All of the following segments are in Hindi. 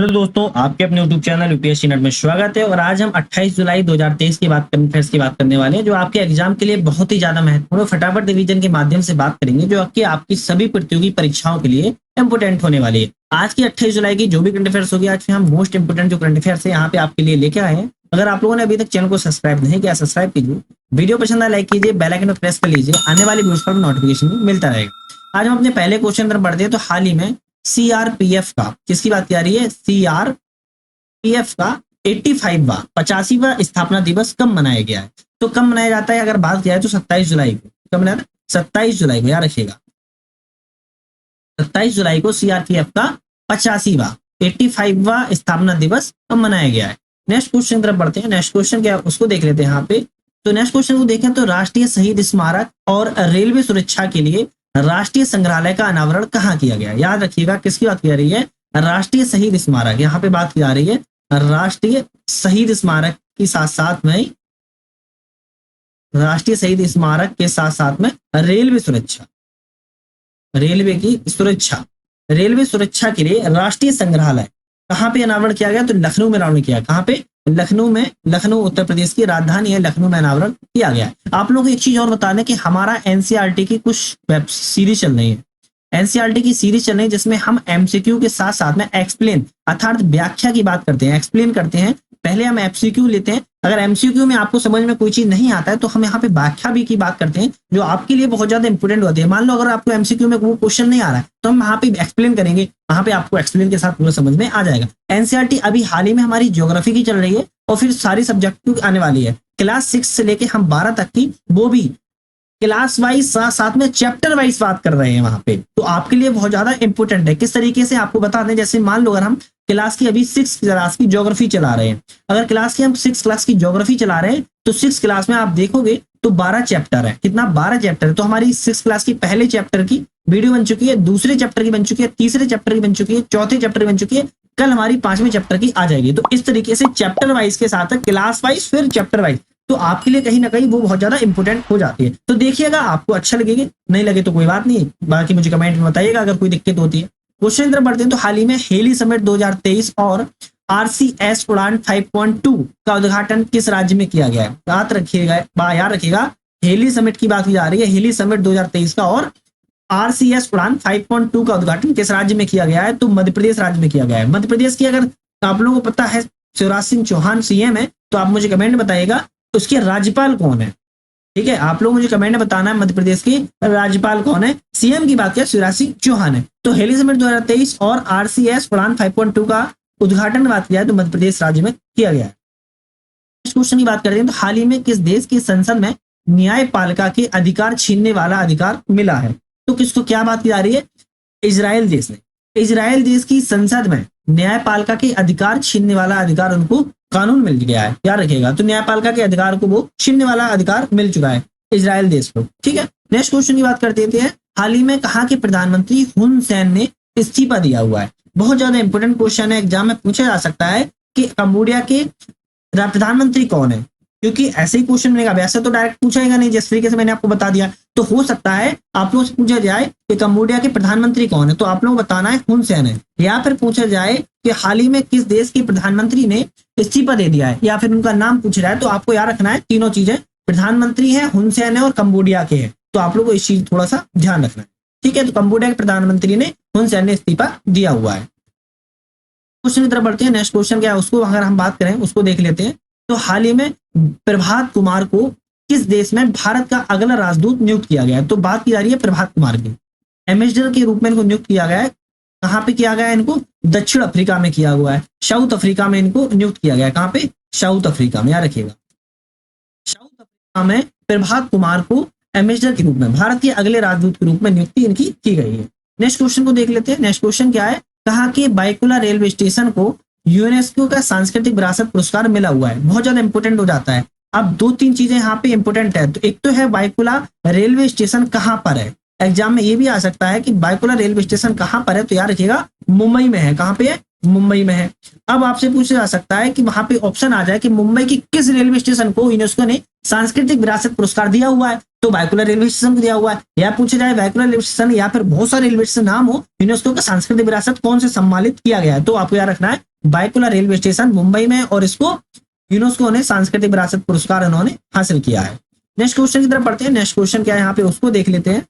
हेलो दोस्तों, आपके अपने YouTube चैनल यूपीएससी नेट में स्वागत है। और आज हम 28 जुलाई 2023 की बात करने वाले हैं, जो आपके एग्जाम के लिए बहुत ही ज्यादा महत्वपूर्ण फटाफट रिवीजन के माध्यम से बात करेंगे, जो आपकी सभी प्रतियोगी परीक्षाओं के लिए इंपोर्टेंट होने वाली है। आज की 28 जुलाई की जो भी करंट अफेयर्स होगी, आज हम मोस्ट इंपोर्टेंट जो करंट अफेयर्स है यहाँ पे आपके लिए लेके आए हैं। अगर आप लोगों ने अभी तक चैनल को सब्सक्राइब नहीं किया, सब्सक्राइब कीजिए, वीडियो पसंद आए लाइक कीजिए, बेल आइकन पर प्रेस कर लीजिए, आने वाली वीडियोस पर नोटिफिकेशन मिलता रहेगा। आज हम अपने पहले क्वेश्चन पर बढ़ते हैं। तो हाल ही में सीआरपीएफ का, किसकी बात की जा रही है, सीआरपीएफ का 85वां स्थापना दिवस कब मनाया गया है? तो कब मनाया जाता है? अगर बात किया है तो 27 जुलाई को। कब मनाया? 27 जुलाई को, याद रखिएगा। 27 जुलाई को सीआरपीएफ का 85वां स्थापना दिवस कब मनाया गया है? नेक्स्ट क्वेश्चन की तरफ बढ़ते हैं। नेक्स्ट क्वेश्चन क्या है उसको देख लेते हैं यहाँ पे। तो नेक्स्ट क्वेश्चन को देखें तो राष्ट्रीय शहीद स्मारक और रेलवे सुरक्षा के लिए राष्ट्रीय संग्रहालय का अनावरण कहाँ किया गया? याद रखिएगा, किसकी बात की जा रही है? राष्ट्रीय शहीद स्मारक। यहाँ पे बात की जा रही है राष्ट्रीय शहीद स्मारक के साथ साथ में, राष्ट्रीय शहीद स्मारक के साथ साथ में रेलवे सुरक्षा, रेलवे की सुरक्षा, रेलवे सुरक्षा के लिए राष्ट्रीय संग्रहालय कहाँ पे अनावरण किया गया? तो लखनऊ में अनावरण किया। कहाँ पे? लखनऊ में। लखनऊ उत्तर प्रदेश की राजधानी है, लखनऊ में अनावरण किया गया है। आप लोगों को एक चीज और बता दें कि हमारा एनसीईआरटी की कुछ वेब सीरीज चल रही है। एनसीईआरटी की सीरीज चल रही है जिसमें हम एमसीक्यू के साथ साथ में एक्सप्लेन अर्थात व्याख्या की बात करते हैं, एक्सप्लेन करते हैं। पहले हम एमसीक्यू लेते हैं। अगर एमसीक्यू में आपको समझ में कोई चीज नहीं आता है तो हम यहाँ पे व्याख्या भी की बात करते हैं, जो आपके लिए बहुत ज्यादा इंपोर्टेंट होती है। मान लो अगर आपको एमसीक्यू में वो क्वेश्चन नहीं आ रहा है तो हम वहाँ पे एक्सप्लेन करेंगे, वहाँ पे आपको एक्सप्लेन के साथ पूरा समझ में आ जाएगा। एनसीईआरटी अभी हाल ही में हमारी ज्योग्राफी की चल रही है और फिर सारी सब्जेक्ट की आने वाली है। क्लास 6 से लेके हम 12 तक की, वो भी क्लास वाइज साथ में चैप्टर वाइज बात कर रहे हैं वहां पे। तो आपके लिए बहुत ज्यादा इंपॉर्टेंट है। किस तरीके से आपको बता दें, जैसे मान लो अगर हम क्लास की अभी 6 क्लास की ज्योग्राफी चला रहे हैं, अगर क्लास की हम 6 क्लास की ज्योग्राफी चला रहे हैं तो 6 क्लास में आप देखोगे तो 12 चैप्टर है। कितना? 12 चैप्टर है। तो हमारी 6 क्लास की पहले चैप्टर की वीडियो बन चुकी है, दूसरे चैप्टर की बन चुकी है, तीसरे चैप्टर की बन चुकी है, चौथे चैप्टर की बन चुकी है, कल हमारी 5वें चैप्टर की आ जाएगी। तो इस तरीके से चैप्टर वाइज के साथ क्लास वाइज फिर चैप्टर वाइज, तो आपके लिए कहीं ना कहीं वो बहुत ज्यादा इंपॉर्टेंट हो जाती है। तो देखिएगा, आपको अच्छा लगेगी, नहीं लगे तो कोई बात नहीं, बाकी मुझे कमेंट में बताइएगा अगर कोई दिक्कत होती है। क्वेश्चन की तरफ बढ़ते हैं। तो हाल ही में हेली समिट 2023 और आरसीएस उड़ान 5.2 का उद्घाटन किस राज्य में किया गया है? याद रखिएगा, हेली समिट की बात की जा रही है। हेली समिट 2023 का और आरसीएस उड़ान 5.2 का उद्घाटन किस राज्य में किया गया है? तो मध्य प्रदेश राज्य में किया गया है। मध्य प्रदेश की अगर आप लोगों को पता है शिवराज सिंह चौहान सीएम है, तो आप मुझे कमेंट में बताइएगा उसके राज्यपाल कौन है। ठीक है, आप लोग मुझे कमेंट में बताना है मध्य प्रदेश के राज्यपाल कौन है। सीएम की बात किया शिवराज सिंह चौहान है। तो हेली समिट 2023 और आरसीएस उड़ान 5.2 का उद्घाटन बात किया है तो मध्य प्रदेश राज्य में किया गया है। इस क्वेश्चन की बात करते हैं। तो हाल ही में किस देश की संसद में न्यायपालिका के अधिकार छीनने वाला अधिकार मिला है? तो किसको क्या बात की जा रही है? इजराइल देश ने, इजराइल देश की संसद में न्यायपालिका के अधिकार छीनने वाला अधिकार उनको कानून मिल गया है। याद रखिएगा, तो न्यायपालिका के अधिकार को वो छीनने वाला अधिकार मिल चुका है इजराइल देश को। ठीक है, नेक्स्ट क्वेश्चन की बात करते हैं। हाल ही में कहा कि प्रधानमंत्री हुन सेन ने इस्तीफा दिया हुआ है? बहुत ज्यादा इंपोर्टेंट क्वेश्चन है, एग्जाम में पूछा जा सकता है कि कंबोडिया के प्रधानमंत्री कौन है, क्योंकि ऐसे ही क्वेश्चन मिलेगा। वैसे तो डायरेक्ट पूछेगा नहीं, जिस तरीके से मैंने आपको बता दिया। तो हो सकता है आप लोगों से पूछा जाए कि कंबोडिया के प्रधानमंत्री कौन है, तो आप लोग बताना है हुन सेन है। या फिर पूछा जाए कि हाल ही में किस देश के प्रधानमंत्री ने इस्तीफा दे दिया है, या फिर उनका नाम पूछ रहा है, तो आपको याद रखना है तीनों चीजें, प्रधानमंत्री है, हुन सेन है और कंबोडिया के हैं। तो आप लोग को इस चीज थोड़ा सा ध्यान रखना है। ठीक है, तो कंबोडिया के प्रधानमंत्री ने, हुन सेन ने इस्तीफा दिया हुआ है। क्वेश्चन की तरफ बढ़ते हैं। नेक्स्ट क्वेश्चन क्या है उसको अगर हम बात करें उसको देख लेते हैं। तो हाल ही में प्रभात कुमार को किस देश में भारत का अगला राजदूत नियुक्त किया गया है? तो बात की जा रही है प्रभात कुमार की, एम्बेसडर के रूप में इनको नियुक्त किया गया है। कहाँ पे किया गया है इनको? दक्षिण अफ्रीका में किया हुआ है, साउथ अफ्रीका में इनको नियुक्त किया गया है। कहाँ पे? साउथ अफ्रीका में, याद रखिएगा। साउथ अफ्रीका में प्रभात कुमार को एम्बेसडर के रूप में, भारत के अगले राजदूत के रूप में नियुक्ति इनकी की गई है। नेक्स्ट क्वेश्चन को देख लेते हैं। नेक्स्ट क्वेश्चन क्या है? कहा कि बायकुला रेलवे स्टेशन को यूनेस्को का सांस्कृतिक विरासत पुरस्कार मिला हुआ है। बहुत ज्यादा इंपोर्टेंट हो जाता है। अब 2-3 चीजें यहाँ पे इंपोर्टेंट है। तो एक तो है बायकुला रेलवे स्टेशन कहाँ पर है। एग्जाम में ये भी आ सकता है कि बायकुला रेलवे स्टेशन कहाँ पर है, तो याद रखिएगा मुंबई में है। कहाँ पे है? मुंबई में है। अब आपसे पूछा जा सकता है कि वहां पे ऑप्शन आ जाए कि मुंबई की किस रेलवे स्टेशन को यूनेस्को ने सांस्कृतिक विरासत पुरस्कार दिया हुआ है, तो बायकुला रेलवे स्टेशन को दिया हुआ है। या पूछा जाए बायकुला रेलवे स्टेशन या फिर बहुत सारे रेलवे स्टेशन नाम हो, यूनेस्को का सांस्कृतिक विरासत कौन से सम्मानित किया गया है, तो आपको याद रखना है बायकुला रेलवे स्टेशन मुंबई में, और इसको यूनेस्को ने सांस्कृतिक विरासत पुरस्कार इन्होंने हासिल किया है। नेक्स्ट क्वेश्चन की तरफ पढ़ते हैं। नेक्स्ट क्वेश्चन क्या है यहाँ पे उसको देख लेते हैं।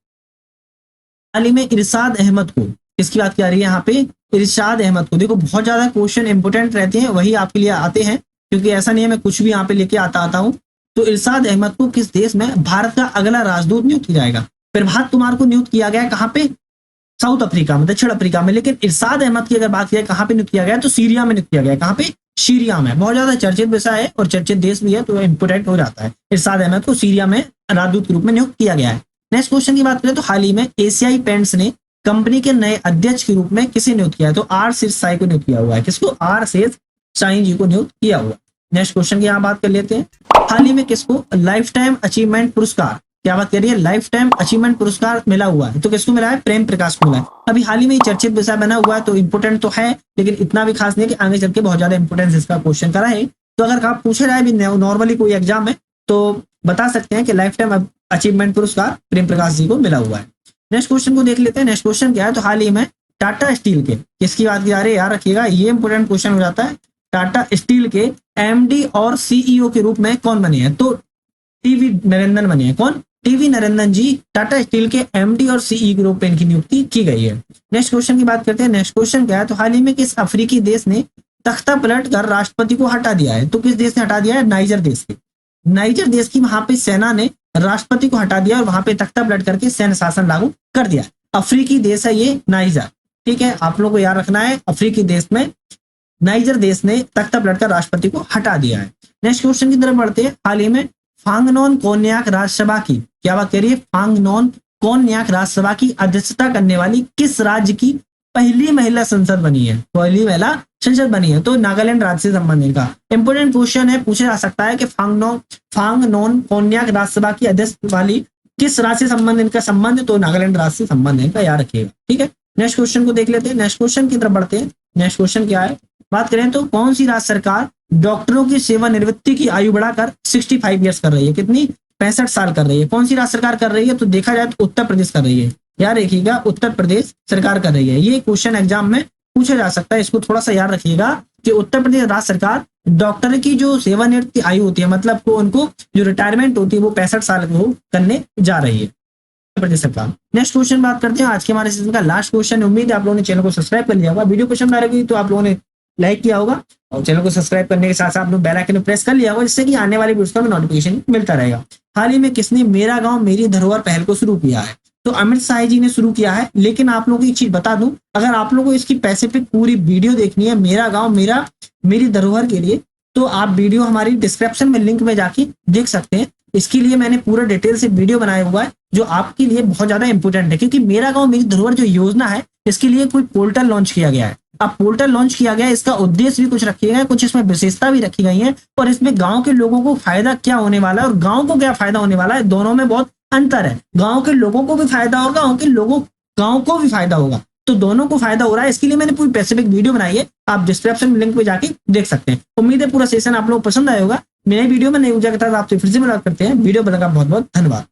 हाल ही में इरशाद अहमद को, किसकी बात की जा रही है यहाँ पे? इरशाद अहमद को। देखो बहुत ज्यादा क्वेश्चन इंपोर्टेंट रहते हैं, वही आपके लिए आते हैं, क्योंकि ऐसा नहीं है मैं कुछ भी यहाँ पे लेके आता हूँ। तो इरशाद अहमद को किस देश में भारत का अगला राजदूत नियुक्त किया जाएगा? प्रभात कुमार को नियुक्त किया गया कहाँ पे? साउथ अफ्रीका में, दक्षिण अफ्रीका में। लेकिन इरशाद अहमद की अगर बात किया कहाँ पे नियुक्त किया गया, तो सीरिया में नियुक्त किया गया। कहाँ पे? सीरिया में। बहुत ज्यादा चर्चित विषय है और चर्चित देश भी है, तो इंपोर्टेंट हो जाता है। इरशाद अहमद को सीरिया में राजदूत के रूप में नियुक्त किया गया है। नेक्स्ट क्वेश्चन की बात करें तो हाल ही में एशियाई पेंट्स ने कंपनी के नए अध्यक्ष के रूप में किसे नियुक्त किया है? तो आर शेरशाही को नियुक्त किया हुआ है। किसको? आर शेरशाही जी को नियुक्त किया हुआ है। नेक्स्ट क्वेश्चन की यहाँ बात कर लेते हैं। हाल ही में किसको लाइफ टाइम अचीवमेंट पुरस्कार, क्या बात करिए, लाइफ टाइम अचीवमेंट पुरस्कार मिला हुआ है? तो किसको मिला है? प्रेम प्रकाश को मिला है। अभी हाल ही में चर्चित विषय बना हुआ है, तो इंपोर्टेंट तो है, लेकिन इतना भी खास नहीं है कि आगे चल के बहुत ज्यादा इंपोर्टेंस इसका क्वेश्चन करा है। तो अगर आप पूछे जाए भी नॉर्मली कोई एग्जाम में, तो बता सकते हैं कि लाइफ टाइम अचीवमेंट पुरस्कार प्रेम प्रकाश जी को मिला हुआ है। नेक्स्ट क्वेश्चन को देख लेते हैं। नेक्स्ट क्वेश्चन क्या है? तो हाल ही में टाटा स्टील के, किसकी बात की जा रही है याद रखिएगा, ये इंपोर्टेंट क्वेश्चन हो जाता है। टाटा स्टील के एमडी और सीईओ के रूप में कौन बने हैं? तो टीवी नरेंद्रन बने हैं। कौन? टीवी नरेंद्रन जी टाटा स्टील के एमडी और सीईओ के रूप में इनकी नियुक्ति की गई है। नेक्स्ट क्वेश्चन की बात करते हैं। नेक्स्ट क्वेश्चन क्या है? तो हाल ही में किस अफ्रीकी देश ने तख्ता पलट कर राष्ट्रपति को हटा दिया है? तो किस देश ने हटा दिया है? नाइजर देश के। नाइजर देश की वहां पे सेना ने राष्ट्रपति को हटा दिया और वहां पे तख्ता पलट करके सैन्य शासन लागू कर दिया। अफ्रीकी देश है ये नाइजर, ठीक है, आप लोगों को याद रखना है। अफ्रीकी देश में नाइजर देश ने तख्ता पलट कर राष्ट्रपति को हटा दिया है। नेक्स्ट क्वेश्चन की तरफ बढ़ते हैं। हाल ही में फांगनोन कोन्याक राज्यसभा की, क्या बात करिए, फांगनोन कोन्याक राज्यसभा की अध्यक्षता करने वाली किस राज्य की पहली महिला संसद बनी है? पहली महिला संसद बनी है। तो नागालैंड राज्य से संबंधित का इंपोर्टेंट क्वेश्चन है, पूछा जा सकता है कि फांगनोन कोन्याक राज्यसभा की अध्यक्ष वाली किस राज्य से संबंधित का संबंध? तो नागालैंड राज्य से संबंधित का याद रखिएगा, ठीक है। नेक्स्ट क्वेश्चन को देख लेते हैं। नेक्स्ट क्वेश्चन की तरफ बढ़ते हैं। नेक्स्ट क्वेश्चन क्या है? बात करें तो कौन सी राज्य सरकार डॉक्टरों की सेवानिवृत्ति की आयु बढ़ाकर 65 ईयर्स कर रही है? कितनी? 65 साल कर रही है। कौन सी राज्य सरकार कर रही है? तो देखा जाए तो उत्तर प्रदेश कर रही है। याद रखिएगा, उत्तर प्रदेश सरकार कर रही है। ये क्वेश्चन एग्जाम में पूछा जा सकता है, इसको थोड़ा सा याद रखिएगा कि उत्तर प्रदेश राज्य सरकार डॉक्टर की जो सेवानिवृत्ति आयु होती है, मतलब को उनको जो रिटायरमेंट होती है वो 65 साल को करने जा रही है उत्तर प्रदेश सरकार। नेक्स्ट क्वेश्चन बात करते हैं। आज के हमारे सीजन का लास्ट क्वेश्चन। उम्मीद है आप लोगों ने चैनल को सब्सक्राइब कर लिया होगा। वीडियो पसंद आ रही तो आप लोगों ने लाइक किया होगा और चैनल को सब्सक्राइब करने के साथ साथ आप लोग बेल आइकन प्रेस कर लिया होगा, जिससे कि आने वाली वीडियोस का नोटिफिकेशन मिलता रहेगा। हाल ही में किसने मेरा गांव मेरी धरोहर पहल को शुरू किया है? तो अमित शाह जी ने शुरू किया है। लेकिन आप लोगों को एक चीज बता दूं, अगर आप लोगों को इसकी स्पेसिफिक पूरी वीडियो देखनी है मेरा गांव मेरी धरोहर के लिए, तो आप वीडियो हमारी डिस्क्रिप्शन में लिंक में जाके देख सकते हैं। इसके लिए मैंने पूरा डिटेल से वीडियो बनाया हुआ है जो आपके लिए बहुत ज्यादा इंपॉर्टेंट है, क्योंकि मेरा गांव मेरी धरोहर जो योजना है इसके लिए कोई पोर्टल लॉन्च किया गया है। अब पोर्टल लॉन्च किया गया है, इसका उद्देश्य भी कुछ रखे गए हैं, कुछ इसमें विशेषता भी रखी गई है, और इसमें गांव के लोगों को फायदा क्या होने वाला है और गांव को क्या फायदा होने वाला है, दोनों में बहुत अंतर है। गांव के लोगों को भी फायदा होगा, गांव को भी फायदा होगा, तो दोनों को फायदा हो रहा है। इसके लिए मैंने पूरी स्पेसिफिक वीडियो बनाई है, आप डिस्क्रिप्शन में लिंक पे जाके देख सकते हैं। उम्मीद है पूरा सेशन आप लोग पसंद आया होगा। मेरे वीडियो में नई ऊर्जा के साथ आपसे फिर से मुलाकात करते हैं। वीडियो बनाने का बहुत बहुत धन्यवाद।